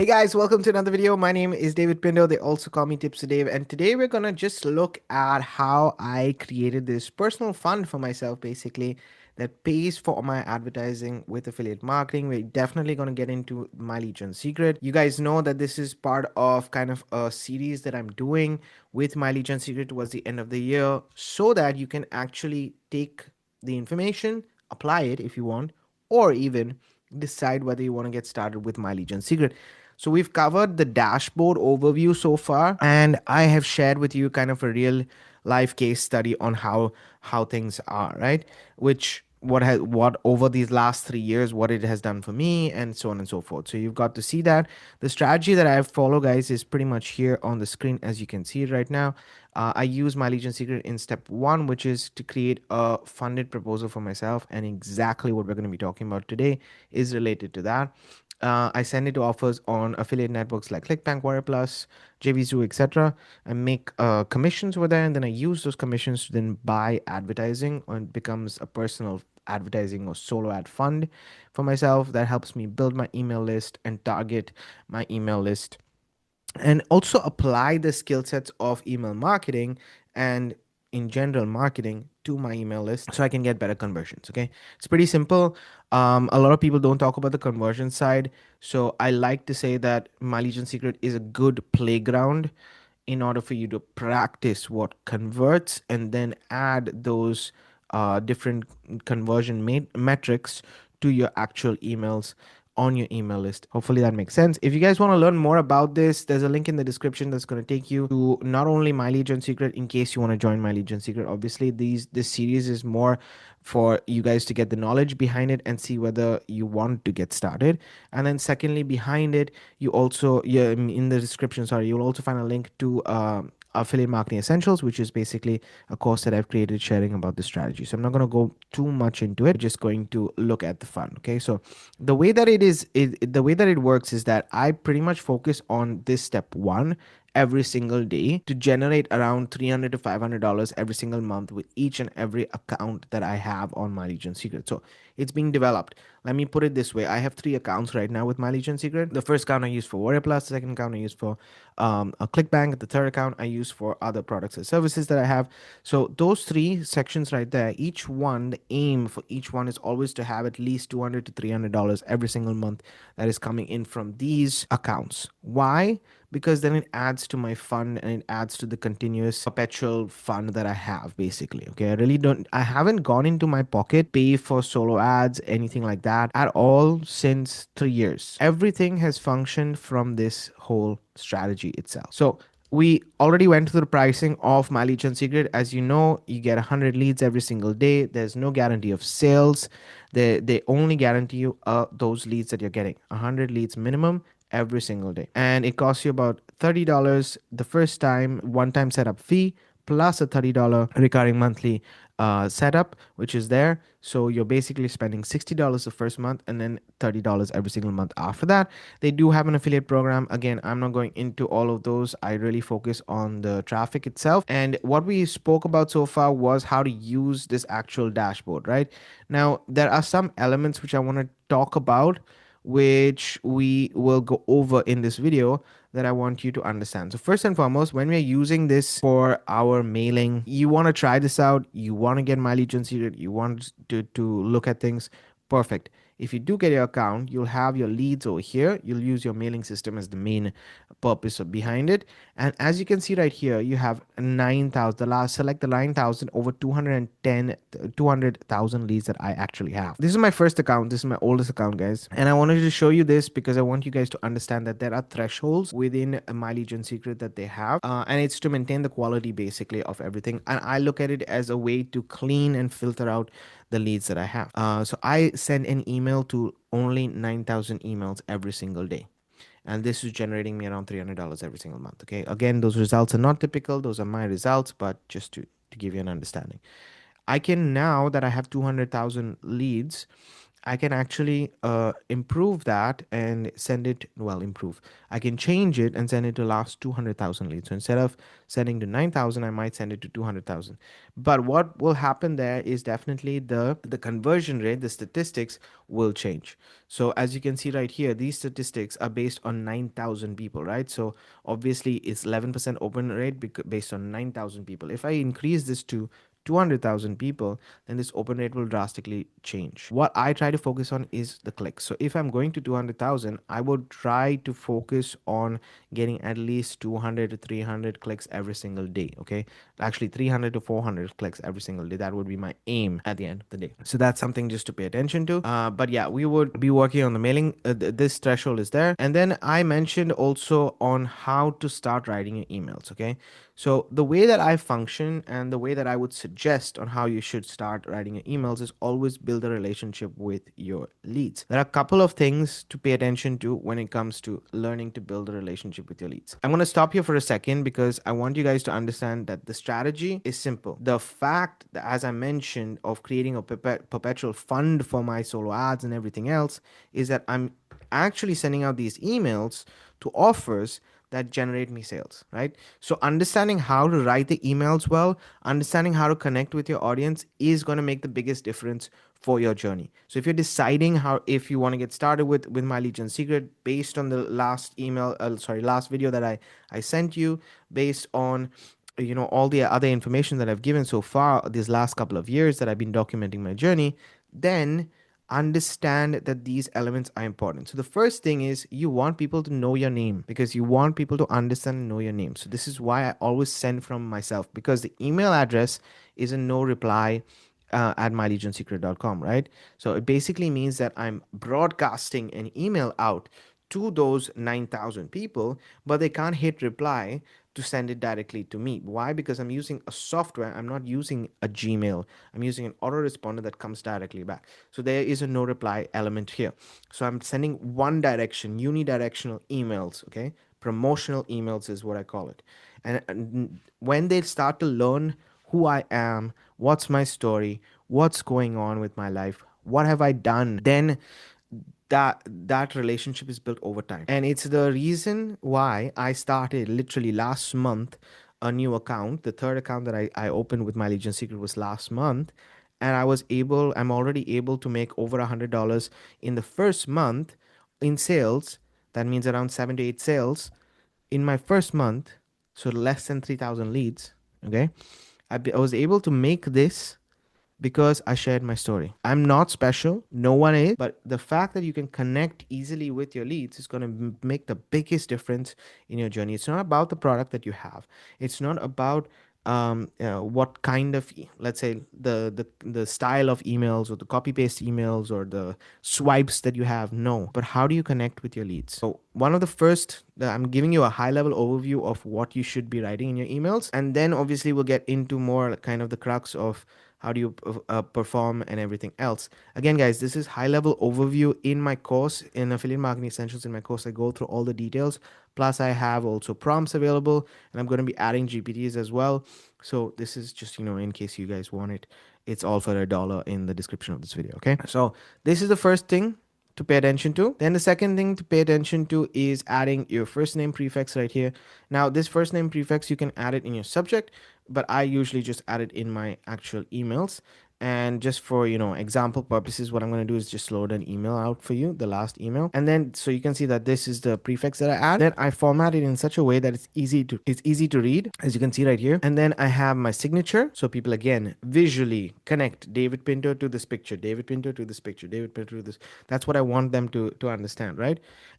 Hey guys, welcome to another video. My name is David Pindo. They also call me TipsWithDav. And today we're gonna just look at how I created this personal fund for myself, basically, that pays for my advertising with affiliate marketing. We're definitely gonna get into my lead gen secret. You guys know that this is part of kind of a series that I'm doing with my lead gen secret towards the end of the year, so that you can actually take the information, apply it if you want, or even decide whether you want to get started with my lead gen secret. So we've covered the dashboard overview so far, and I have shared with you kind of a real life case study on how things are, right? Which what over these last 3 years, what it has done for me, and so on and so forth. So you've got to see that the strategy that I follow, guys, is pretty much here on the screen as you can see it right now. I use my Legion secret in step one, which is to create a funded proposal for myself, and exactly what we're going to be talking about today is related to that. I send it to offers on affiliate networks like ClickBank, WirePlus, JVZoo, etc. I make commissions over there, and then I use those commissions to then buy advertising, and it becomes a personal advertising or solo ad fund for myself that helps me build my email list and target my email list, and also apply the skill sets of email marketing and in general marketing to my email list so I can get better conversions. Okay, it's pretty simple. A lot of people don't talk about the conversion side, so I like to say that my Legion secret is a good playground in order for you to practice what converts and then add those different conversion metrics to your actual emails on your email list. Hopefully that makes sense. If you guys want to learn more about this, there's a link in the description that's going to take you to not only my Legion secret, in case you want to join my Legion secret. Obviously this series is more for you guys to get the knowledge behind it and see whether you want to get started. And then secondly, behind it, you also, yeah, in the description, sorry, you'll also find a link to affiliate marketing essentials, which is basically a course that I've created sharing about the strategy. So I'm not going to go too much into it, just going to look at the fun. Okay, so the way that the way that it works is that I pretty much focus on this step one every single day to generate around $300 to $500 every single month with each and every account that I have on my Legion secret. So it's being developed. Let me put it this way. I have 3 accounts right now with my Legion secret. The first account I use for WarriorPlus, the second account I use for a ClickBank, the third account I use for other products and services that I have. So those 3 sections right there, each one, the aim for each one is always to have at least $200 to $300 every single month that is coming in from these accounts. Why? Because then it adds to my fund and it adds to the continuous perpetual fund that I have, basically. Okay, I haven't gone into my pocket, pay for solo ads, anything like that at all since 3 years. Everything has functioned from this whole strategy itself. So we already went through the pricing of my lead gen secret. As you know, you get 100 leads every single day. There's no guarantee of sales. They only guarantee you those leads that you're getting, 100 leads minimum every single day, and it costs you about $30 the first time, one-time setup fee, plus a $30 recurring monthly setup, which is there. So you're basically spending $60 the first month and then $30 every single month after that. They do have an affiliate program. Again, I'm not going into all of those. I really focus on the traffic itself. And what we spoke about so far was how to use this actual dashboard, right? Now, there are some elements which I want to talk about, which we will go over in this video, that I want you to understand. So first and foremost, when we're using this for our mailing, you want to try this out, you want to get my Legion secret, you want to look at things, perfect. If you do get your account, you'll have your leads over here. You'll use your mailing system as the main purpose behind it. And as you can see right here, you have 9,000. Select the 9,000 over 200,000 leads that I actually have. This is my first account. This is my oldest account, guys. And I wanted to show you this because I want you guys to understand that there are thresholds within my Legion secret that they have. And it's to maintain the quality basically of everything. And I look at it as a way to clean and filter out the leads that I have. So I send an email to only 9,000 emails every single day. And this is generating me around $300 every single month. Okay. Again, those results are not typical. Those are my results, but just to give you an understanding. I can, now that I have 200,000 leads, I can actually improve that and send it, well, improve. I can change it and send it to last 200,000 leads. So instead of sending to 9,000, I might send it to 200,000. But what will happen there is definitely the conversion rate, the statistics will change. So as you can see right here, these statistics are based on 9,000 people, right? So obviously it's 11% open rate based on 9,000 people. If I increase this to 200,000 people, then this open rate will drastically change. What I try to focus on is the clicks. So if I'm going to 200,000, I would try to focus on getting at least 200 to 300 clicks every single day. Okay. Actually, 300 to 400 clicks every single day. That would be my aim at the end of the day. So that's something just to pay attention to. But yeah, we would be working on the mailing. This threshold is there. And then I mentioned also on how to start writing your emails. Okay. So the way that I function and the way that I would suggest on how you should start writing your emails is always build a relationship with your leads. There are a couple of things to pay attention to when it comes to learning to build a relationship with your leads. I'm going to stop here for a second because I want you guys to understand that the strategy is simple. The fact that, as I mentioned, of creating a perpetual fund for my solo ads and everything else is that I'm actually sending out these emails to offers that generate me sales, right? So understanding how to write the emails well, understanding how to connect with your audience is going to make the biggest difference for your journey. So if you're deciding how, if you want to get started with My Lead Gen Secret based on the last last video that I sent you, based on all the other information that I've given so far these last couple of years that I've been documenting my journey, then understand that these elements are important. So the first thing is you want people to know your name, because you want people to understand and know your name. So this is why I always send from myself, because the email address is a no reply at myleadgensecret.com, right? So it basically means that I'm broadcasting an email out to those 9,000 people, but they can't hit reply to send it directly to me. Why? Because I'm using a software. I'm not using a Gmail. I'm using an autoresponder that comes directly back. So there is a no reply element here. So I'm sending one direction, unidirectional emails, okay? Promotional emails is what I call it. And when they start to learn who I am, what's my story, what's going on with my life, what have I done, then that relationship is built over time. And it's the reason why I started literally last month a new account. The third account that I opened with My Legion Secret was last month, and I'm already able to make over $100 in the first month in sales. That means around 7 to 8 sales in my first month, so less than 3,000 leads. Okay, I was able to make this because I shared my story. I'm not special, no one is, but the fact that you can connect easily with your leads is going to make the biggest difference in your journey. It's not about the product that you have. It's not about what kind of let's say the style of emails or the copy paste emails or the swipes that you have. No, but how do you connect with your leads? So one of the first, I'm giving you a high level overview of what you should be writing in your emails, and then obviously we'll get into more kind of the crux of how do you perform and everything else. Again, guys, this is high level overview in my course, in Affiliate Marketing Essentials. In my course, I go through all the details. Plus I have also prompts available, and I'm going to be adding GPTs as well. So this is just, in case you guys want it, it's all for $1 in the description of this video. Okay, so this is the first thing to pay attention to. Then the second thing to pay attention to is adding your first name prefix right here. Now this first name prefix, you can add it in your subject, but I usually just add it in my actual emails. And just for example purposes, what I'm going to do is just load an email out for you, the last email, and then so you can see that this is the prefix that I add. Then I format it in such a way that it's easy to read, as you can see right here. And then I have my signature, so people again visually connect David Pinto to this picture, David Pinto to this picture, David Pinto to this. That's what I want them to understand, right?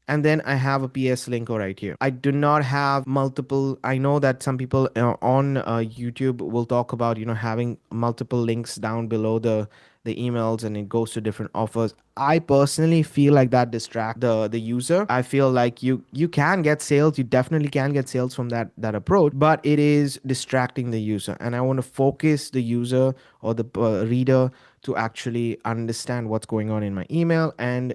And then I have a PS link right here. I do not have multiple. I know that some people on YouTube will talk about having multiple links down below the emails, and it goes to different offers. I personally feel like that distract the user. I feel like you can get sales, you definitely can get sales from that approach, but it is distracting the user, and I want to focus the user or the reader to actually understand what's going on in my email, and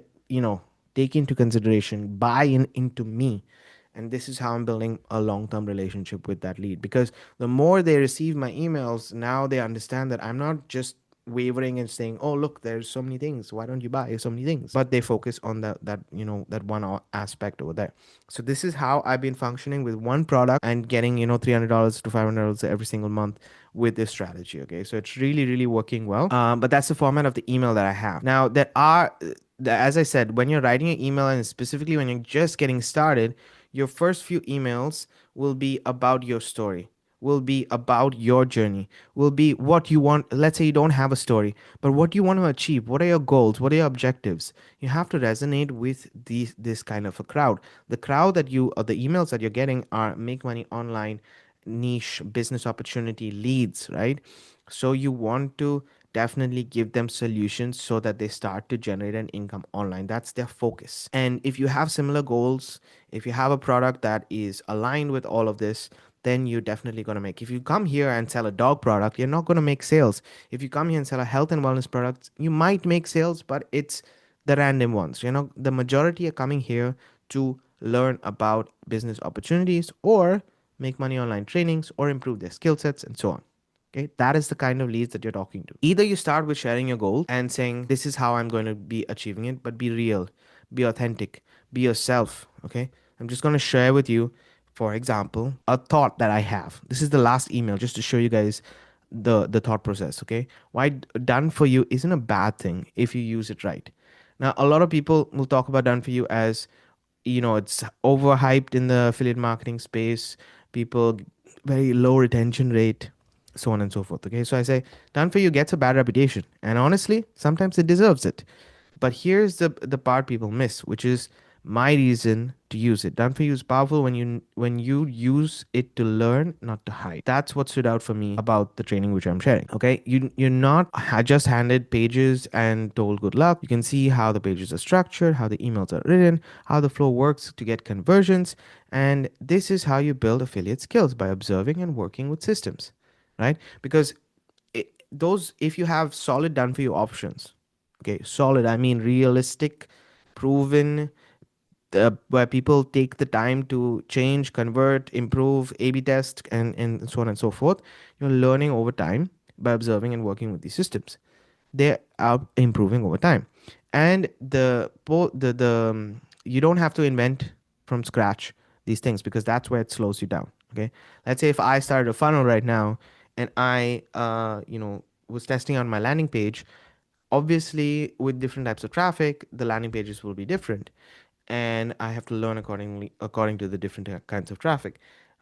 take into consideration, buy into me. And this is how I'm building a long-term relationship with that lead, because the more they receive my emails, now they understand that I'm not just wavering and saying, "Oh, look, there's so many things. Why don't you buy so many things?" But they focus on that that one aspect over there. So this is how I've been functioning with one product and getting $300 to $500 every single month with this strategy. Okay, so it's really working well. But that's the format of the email that I have now. There are, as I said, when you're writing an email and specifically when you're just getting started, your first few emails will be about your story, will be about your journey, will be what you want. Let's say you don't have a story, but what you want to achieve, what are your goals, what are your objectives. You have to resonate with this kind of a crowd. The crowd that you, or the emails that you're getting, are make money online, niche business opportunity leads, right? So you want to definitely give them solutions so that they start to generate an income online. That's their focus. And if you have similar goals, if you have a product that is aligned with all of this, then you're definitely going to make. If you come here and sell a dog product, you're not going to make sales. If you come here and sell a health and wellness product, you might make sales, but it's the random ones. The majority are coming here to learn about business opportunities or make money online trainings or improve their skill sets and so on. Okay, that is the kind of leads that you're talking to. Either you start with sharing your goals and saying, this is how I'm going to be achieving it, but be real, be authentic, be yourself. Okay, I'm just going to share with you, for example, a thought that I have. This is the last email just to show you guys the thought process. Okay, why done for you isn't a bad thing if you use it right. Now, a lot of people will talk about done for you as, it's overhyped in the affiliate marketing space. People, very low retention rate, so on and so forth. Okay, so I say done for you gets a bad reputation, and honestly, sometimes it deserves it. But here's the part people miss, which is my reason to use it. Done for you is powerful when you use it to learn, not to hide. That's what stood out for me about the training which I'm sharing. Okay, you're not just handed pages and told good luck. You can see how the pages are structured, how the emails are written, how the flow works to get conversions, and this is how you build affiliate skills, by observing and working with systems, right? Because those, if you have solid done for you options, okay, solid, I mean realistic, proven, where people take the time to change, convert, improve, A/B test, and so on and so forth. You're learning over time by observing and working with these systems. They are improving over time, and you don't have to invent from scratch these things, because that's where it slows you down. Okay, let's say if I started a funnel right now and I was testing on my landing page. Obviously, with different types of traffic, the landing pages will be different, and I have to learn according to the different kinds of traffic.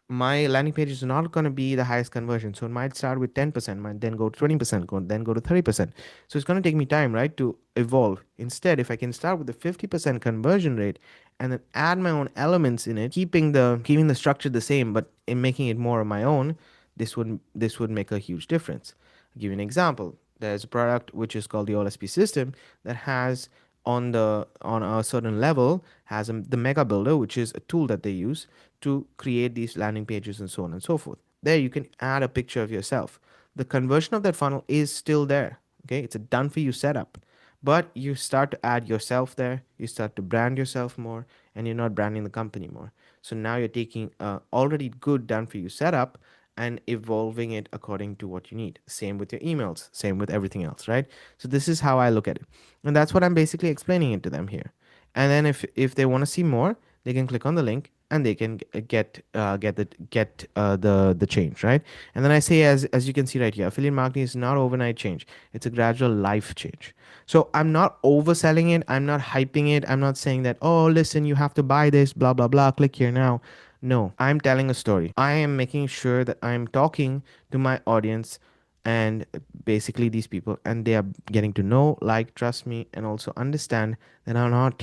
My landing page is not going to be the highest conversion, so it might start with 10%, might then go to 20%, then go to 30%. So it's going to take me time, right, to evolve. Instead, if I can start with the 50% conversion rate and then add my own elements in it, keeping the structure the same, but in making it more of my own, this would make a huge difference. I'll give you an example. There's a product which is called the OLSP system that has, on a certain level, has the mega builder, which is a tool that they use to create these landing pages and so on and so forth. There you can add a picture of yourself. The conversion of that funnel is still there. Okay, it's a done for you setup, but you start to add yourself there, you start to brand yourself more, and you're not branding the company more. So now you're taking a already good done for you setup and evolving it according to what you need. Same with your emails, same with everything else, right? So this is how I look at it, and that's what I'm basically explaining it to them here. And then if they want to see more, they can click on the link and they can get the change, right? And then I say, as you can see right here, affiliate marketing is not overnight change, it's a gradual life change. So I'm not overselling it, I'm not hyping it, I'm not saying that, oh, listen, you have to buy this, blah blah blah, click here now. No, I'm telling a story. I am making sure that I'm talking to my audience, and basically these people, and they are getting to know, like, trust me, and also understand that I'm not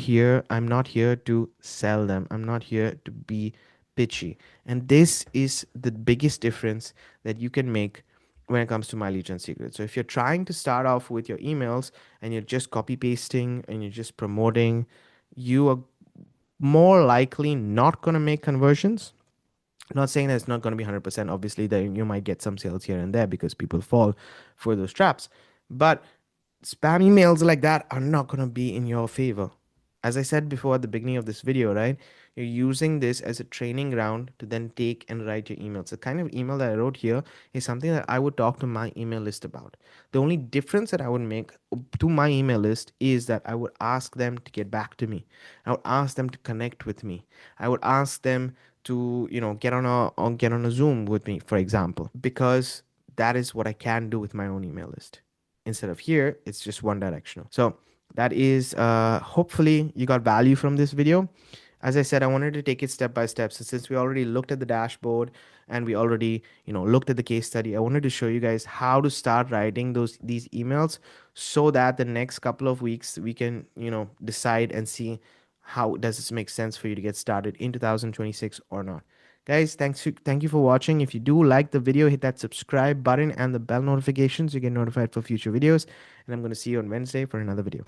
here to sell them, I'm not here to be pitchy. And this is the biggest difference that you can make when it comes to my lead gen secret. So if you're trying to start off with your emails and you're just copy pasting and you're just promoting, you are more likely not going to make conversions. Not saying that it's not going to be 100%. Obviously, that you might get some sales here and there because people fall for those traps. But spam emails like that are not going to be in your favor. As I said before at the beginning of this video, right? You're using this as a training ground to then take and write your emails. The kind of email that I wrote here is something that I would talk to my email list about. The only difference that I would make to my email list is that I would ask them to get back to me. I would ask them to connect with me. I would ask them to, get on a Zoom with me, for example, because that is what I can do with my own email list. Instead of here, it's just one directional. So that is hopefully you got value from this video. As I said, I wanted to take it step by step. So since we already looked at the dashboard and we already looked at the case study, I wanted to show you guys how to start writing these emails so that the next couple of weeks we can decide and see how does this make sense for you to get started in 2026 or not. Guys, thank you for watching. If you do like the video, hit that subscribe button and the bell notifications. You get notified for future videos. And I'm going to see you on Wednesday for another video.